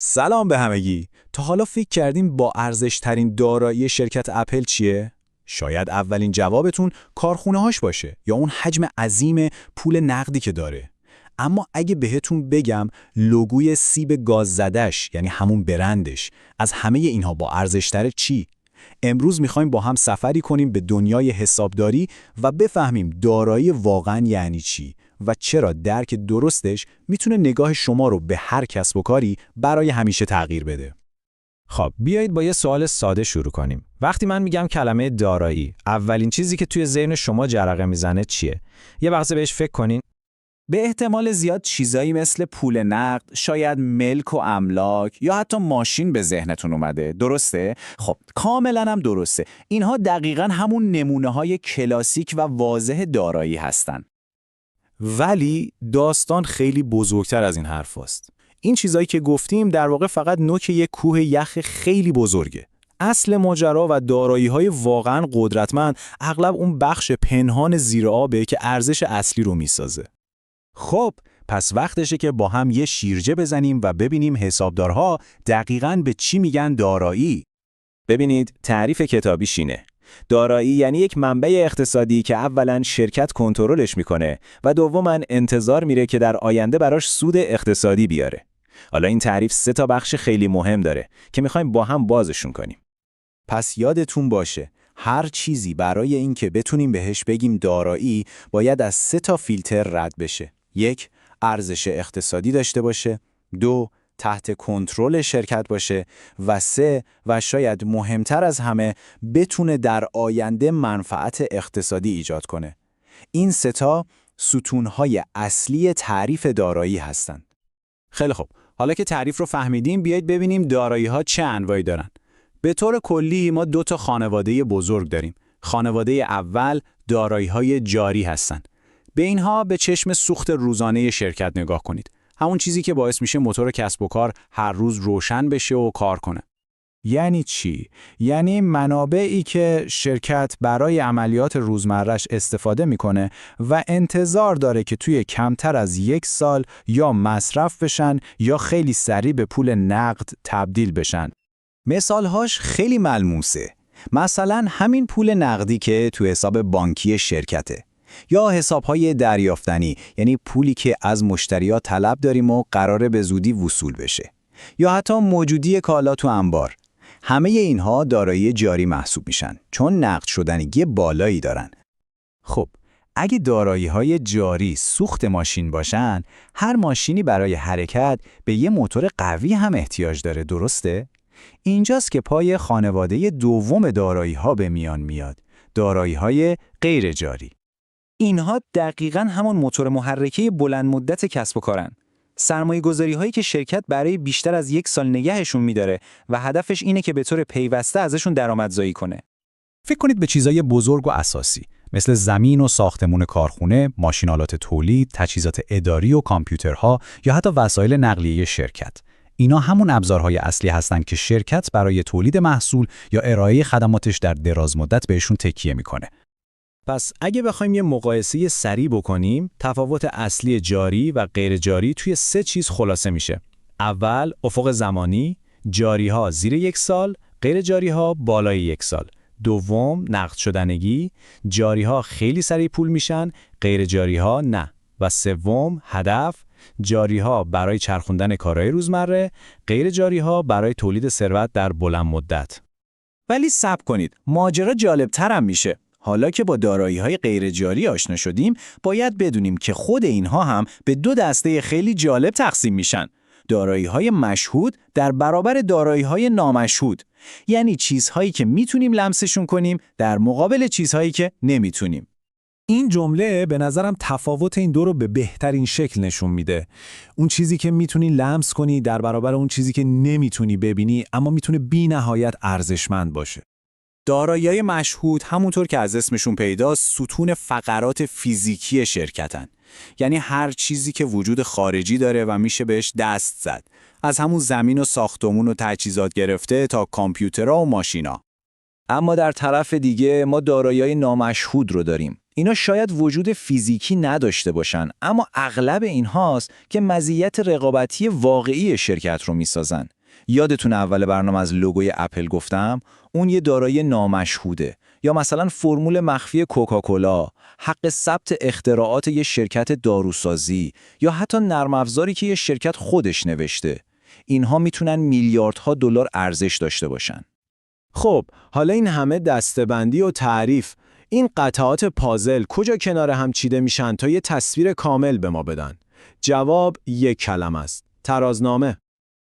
سلام به همگی. تا حالا فکر کردیم با ارزش‌ترین دارایی شرکت اپل چیه؟ شاید اولین جوابتون کارخونه‌هاش باشه یا اون حجم عظیم پول نقدی که داره. اما اگه بهتون بگم لوگوی سیب گاز زدش، یعنی همون برندش، از همه اینها با ارزش‌تره چی؟ امروز میخوایم با هم سفری کنیم به دنیای حسابداری و بفهمیم دارایی واقعاً یعنی چی و چرا درک درستش میتونه نگاه شما رو به هر کسب و کاری برای همیشه تغییر بده. خب بیایید با یه سوال ساده شروع کنیم. وقتی من میگم کلمه دارایی، اولین چیزی که توی ذهن شما جرقه میزنه چیه؟ یه لحظه بهش فکر کنین. به احتمال زیاد چیزایی مثل پول نقد، شاید ملک و املاک یا حتی ماشین به ذهنتون اومده، درسته؟ خب کاملا هم درسته. اینها دقیقاً همون نمونه‌های کلاسیک و واضح دارایی هستن. ولی داستان خیلی بزرگتر از این حرف است. این چیزایی که گفتیم در واقع فقط نوک یک کوه یخ خیلی بزرگه. اصل ماجرا و دارایی‌های واقعاً قدرتمند اغلب اون بخش پنهان زیر آبه که ارزش اصلی رو میسازه. خب، پس وقتشه که با هم یه شیرجه بزنیم و ببینیم حسابدارها دقیقاً به چی میگن دارایی. ببینید، تعریف کتابیش اینه. دارایی یعنی یک منبع اقتصادی که اولاً شرکت کنترلش میکنه و دوماً انتظار میره که در آینده براش سود اقتصادی بیاره. حالا این تعریف 3 تا بخش خیلی مهم داره که میخوایم با هم بازشون کنیم. پس یادتون باشه، هر چیزی برای این که بتونیم بهش بگیم دارایی باید از 3 تا فیلتر رد بشه. 1. ارزش اقتصادی داشته باشه. 2. تحت کنترل شرکت باشه و 3. و شاید مهمتر از همه بتونه در آینده منفعت اقتصادی ایجاد کنه. این 3 تا ستونهای اصلی تعریف دارایی هستند. خیلی خب، حالا که تعریف رو فهمیدیم بیایید ببینیم دارایی‌ها چه انواعی دارن. به طور کلی ما 2 تا خانواده بزرگ داریم. خانواده اول دارایی‌های جاری هستن. به اینها به چشم سوخت روزانه شرکت نگاه کنید. همون چیزی که باعث میشه موتور کسب و کار هر روز روشن بشه و کار کنه. یعنی چی؟ یعنی منابعی که شرکت برای عملیات روزمره‌اش استفاده میکنه و انتظار داره که توی کمتر از 1 سال یا مصرف بشن یا خیلی سریع به پول نقد تبدیل بشن. مثالهاش خیلی ملموسه. مثلا همین پول نقدی که تو حساب بانکی شرکته یا حسابهای دریافتنی، یعنی پولی که از مشتریات طلب داریم و قراره به زودی وصول بشه، یا حتی موجودی کالا تو انبار. همه اینها دارایی جاری محسوب میشن چون نقد شدنیگی بالایی دارن. خب اگه دارایی‌های جاری سوخت ماشین باشن، هر ماشینی برای حرکت به یه موتور قوی هم احتیاج داره، درسته؟ اینجاست که پای خانواده دوم دارایی‌ها به میان میاد، دارایی‌های غیر جاری. اینها دقیقاً همون موتور محرکه بلند مدت کسب و کارن. سرمایه‌گذاری‌هایی که شرکت برای بیشتر از 1 سال نگهشون می‌داره و هدفش اینه که به طور پیوسته ازشون درآمدزایی کنه. فکر کنید به چیزای بزرگ و اساسی مثل زمین و ساختمون کارخونه، ماشین‌آلات تولید، تجهیزات اداری و کامپیوترها یا حتی وسایل نقلیه شرکت. اینا همون ابزارهای اصلی هستن که شرکت برای تولید محصول یا ارائه خدماتش در دراز مدت بهشون تکیه میکنه. پس اگه بخوایم یه مقایسه سریع بکنیم، تفاوت اصلی جاری و غیر جاری توی 3 چیز خلاصه میشه. اول، افق زمانی، جاری‌ها زیر 1 سال، غیر جاری‌ها بالای 1 سال. دوم، نقد شدنگی، جاری‌ها خیلی سریع پول میشن، غیر جاری‌ها نه. و سوم، هدف، جاری‌ها برای چرخوندن کارهای روزمره، غیر جاری‌ها برای تولید ثروت در بلند مدت. ولی صبر کنید، ماجرا جالب‌تر هم میشه. حالا که با دارایی‌های غیر جاری آشنا شدیم، باید بدونیم که خود اینها هم به 2 دسته خیلی جالب تقسیم میشن. دارایی‌های مشهود در برابر دارایی‌های نامشهود. یعنی چیزهایی که میتونیم لمسشون کنیم در مقابل چیزهایی که نمیتونیم. این جمله به نظرم تفاوت این دو رو به بهترین شکل نشون میده. اون چیزی که میتونی لمس کنی در برابر اون چیزی که نمیتونی ببینی اما میتونه بی نهایت ارزشمند باشه. دارایی‌های مشهود همونطور که از اسمشون پیداست ستون فقرات فیزیکی شرکتن. یعنی هر چیزی که وجود خارجی داره و میشه بهش دست زد. از همون زمین و ساختمون و تجهیزات گرفته تا کامپیوترها و ماشینا. اما در طرف دیگه ما دارایی‌های نامشهود رو داریم. اینا شاید وجود فیزیکی نداشته باشن، اما اغلب اینهاست که مزیت رقابتی واقعی شرکت رو میسازن. یادتون اول برنامه از لوگوی اپل گفتم؟ اون یه دارایی نامشهوده. یا مثلا فرمول مخفی کوکاکولا، حق ثبت اختراعات یه شرکت داروسازی، یا حتی نرم افزاری که یه شرکت خودش نوشته. اینها میتونن میلیاردها دلار ارزش داشته باشن. خب، حالا این همه دسته‌بندی و تعریف، این قطعات پازل کجا کنار هم چیده میشن تا یه تصویر کامل به ما بدن؟ جواب یک کلمه است: ترازنامه.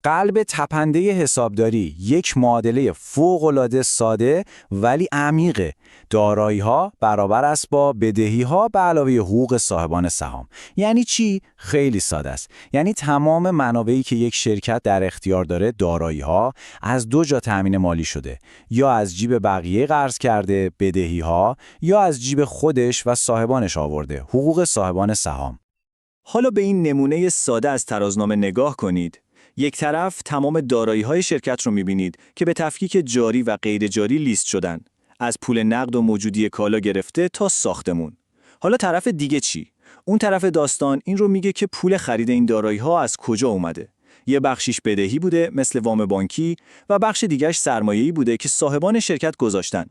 قلب تپنده حسابداری یک معادله فوق‌العاده ساده ولی عمیقه. دارایی‌ها برابر است با بدهی‌ها به علاوه حقوق صاحبان سهام. یعنی چی؟ خیلی ساده است. یعنی تمام منابعی که یک شرکت در اختیار داره، دارایی‌ها، از دو جا تامین مالی شده. یا از جیب بقیه قرض کرده، بدهی‌ها، یا از جیب خودش و صاحبانش آورده، حقوق صاحبان سهام. حالا به این نمونه ساده از ترازنامه نگاه کنید. یک طرف تمام دارایی‌های شرکت رو می‌بینید که به تفکیک جاری و غیر جاری لیست شدن، از پول نقد و موجودی کالا گرفته تا ساختمون. حالا طرف دیگه چی؟ اون طرف داستان این رو میگه که پول خرید این دارایی‌ها از کجا اومده. یه بخشیش بدهی بوده مثل وام بانکی و بخش دیگه‌اش سرمایه‌ای بوده که صاحبان شرکت گذاشتن.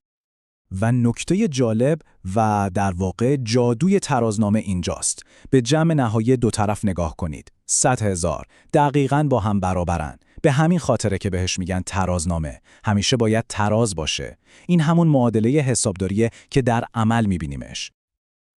و نکته جالب و در واقع جادوی ترازنامه اینجاست. به جمع نهایی دو طرف نگاه کنید. 100,000 دقیقاً با هم برابرن. به همین خاطره که بهش میگن ترازنامه. همیشه باید تراز باشه. این همون معادله حسابداریه که در عمل میبینیمش.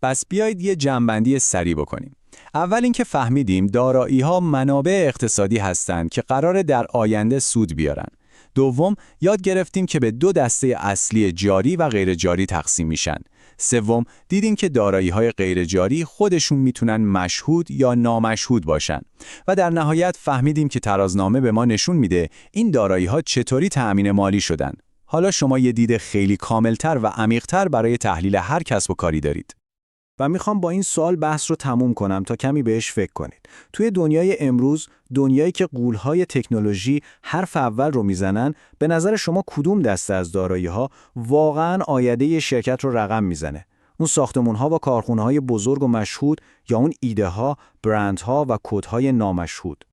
پس بیایید یه جمع‌بندی سریع بکنیم. اول اینکه فهمیدیم دارایی‌ها منابع اقتصادی هستند که قراره در آینده سود بیارن. دوم، یاد گرفتیم که به دو دسته اصلی جاری و غیر جاری تقسیم میشن. سوم، دیدیم که دارایی‌های غیر جاری خودشون میتونن مشهود یا نامشهود باشن. و در نهایت فهمیدیم که ترازنامه به ما نشون میده این دارایی‌ها چطوری تأمین مالی شدن. حالا شما یه دید خیلی کاملتر و عمیق‌تر برای تحلیل هر کسب و کاری دارید. و میخوام با این سوال بحث رو تموم کنم تا کمی بهش فکر کنید. توی دنیای امروز، دنیایی که غول‌های تکنولوژی حرف اول رو میزنن، به نظر شما کدوم دسته از دارایی‌ها واقعاً آینده شرکت رو رقم میزنه؟ اون ساختمان‌ها و کارخونه‌های بزرگ و مشهود، یا اون ایده‌ها، برندها و کدهای نامشهود؟